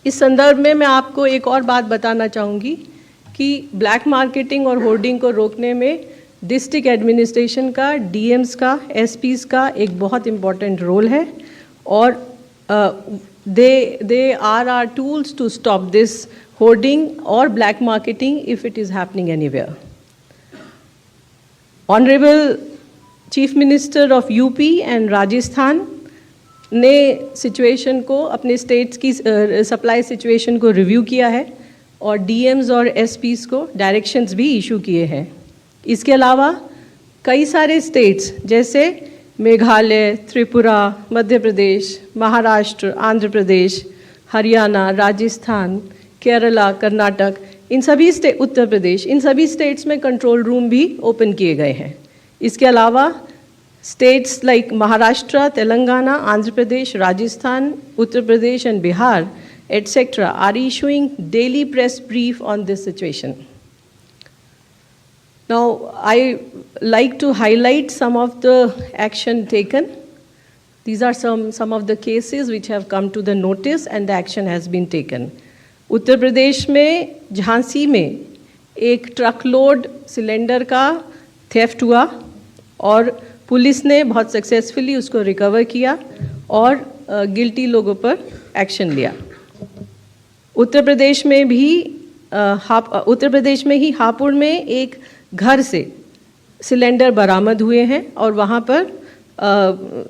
इस संदर्भ में मैं आपको एक और बात बताना चाहूँगी कि ब्लैक मार्केटिंग और होर्डिंग को रोकने में डिस्ट्रिक्ट एडमिनिस्ट्रेशन का, डीएम्स का, एसपीज का एक बहुत इम्पॉर्टेंट रोल है और they are our tools to stop this hoarding or black marketing if it is happening anywhere. Honorable Chief Minister of UP and Rajasthan ने सिचुएशन को, अपने स्टेट्स की सप्लाई सिचुएशन को रिव्यू किया है और डीएम्स और एसपीज को डायरेक्शंस भी इशू किए हैं. इसके अलावा कई सारे स्टेट्स जैसे मेघालय, त्रिपुरा, मध्य प्रदेश, महाराष्ट्र, आंध्र प्रदेश, हरियाणा, राजस्थान, केरला, कर्नाटक, इन सभी उत्तर प्रदेश, इन सभी स्टेट्स में कंट्रोल रूम भी ओपन किए गए हैं. इसके अलावा states like Maharashtra, Telangana, Andhra Pradesh, Rajasthan, Uttar Pradesh and Bihar etc. are issuing daily press brief on this situation. Now, I like to highlight some of the action taken. These are some of the cases which have come to the notice and the action has been taken. Uttar Pradesh में झांसी में एक truck load cylinder का theft हुआ और police ने बहुत successfully उसको recover किया और गिल्टी लोगों पर एक्शन लिया. उत्तर प्रदेश में ही हापुड़ में एक घर से सिलेंडर बरामद हुए हैं और वहाँ पर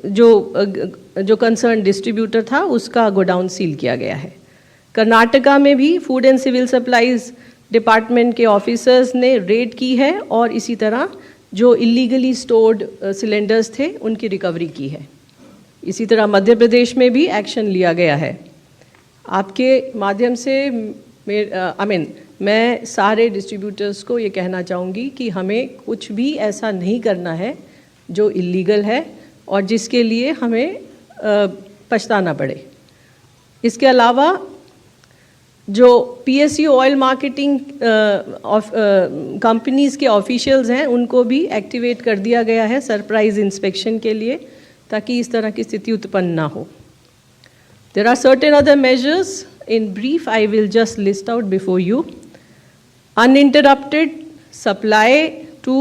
जो कंसर्न डिस्ट्रीब्यूटर था उसका गोडाउन सील किया गया है. कर्नाटका में भी food and civil supplies department के ऑफिसर्स ने रेड की है और इसी तरह जो इलीगली स्टोर्ड सिलेंडर्स थे उनकी रिकवरी की है. इसी तरह मध्य प्रदेश में भी एक्शन लिया गया है. आपके माध्यम से मैं सारे डिस्ट्रीब्यूटर्स को ये कहना चाहूँगी कि हमें कुछ भी ऐसा नहीं करना है जो इलीगल है और जिसके लिए हमें पछताना पड़े. इसके अलावा जो PSU ऑयल मार्केटिंग कंपनीज़ के ऑफिशियल्स हैं उनको भी एक्टिवेट कर दिया गया है सरप्राइज इंस्पेक्शन के लिए ताकि इस तरह की स्थिति उत्पन्न ना हो. There are certain other measures. In brief, I will just list out before you. Uninterrupted supply to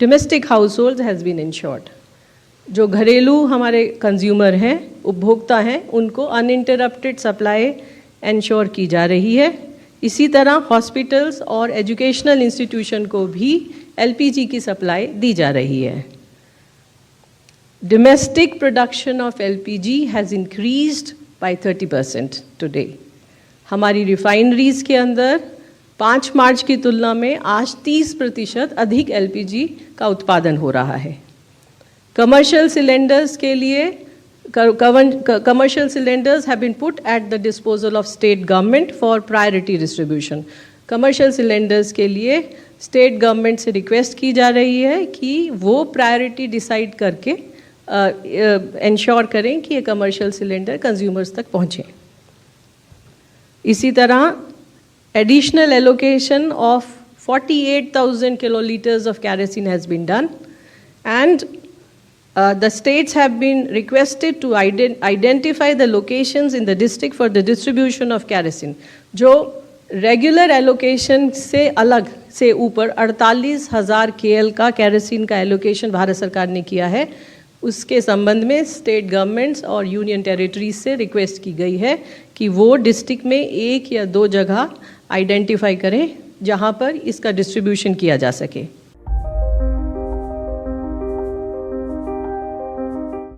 domestic households has been ensured. जो घरेलू हमारे कंज्यूमर हैं, उपभोक्ता हैं, उनको अनइंटरप्टेड सप्लाई इंश्योर की जा रही है. इसी तरह हॉस्पिटल्स और एजुकेशनल इंस्टीट्यूशन को भी LPG की सप्लाई दी जा रही है. Domestic production of LPG has increased by 30% today. हमारी रिफाइनरीज के अंदर 5 मार्च की तुलना में आज 30% अधिक LPG का उत्पादन हो रहा है. कमर्शियल सिलेंडर्स के लिए commercial cylinders have been put at the disposal of state government for priority distribution. Commercial cylinders के लिए स्टेट गवर्नमेंट से रिक्वेस्ट की जा रही है कि वो प्रायोरिटी डिसाइड करके इंश्योर करें कि ये कमर्शियल सिलेंडर कंज्यूमर्स तक पहुँचें. इसी तरह additional allocation of 48,000 kiloliters of kerosene has been done and the states have been requested to identify the locations in the district for the distribution of kerosene. जो regular allocation से अलग से ऊपर 48,000 KL का केरोसिन का allocation Bharat सरकार ने किया है. उसके संबंध में स्टेट गवर्नमेंट्स और यूनियन टेरिटरीज से रिक्वेस्ट की गई है कि वो डिस्ट्रिक्ट में 1 या 2 जगह आइडेंटिफाई करें जहां पर इसका डिस्ट्रीब्यूशन किया जा सके.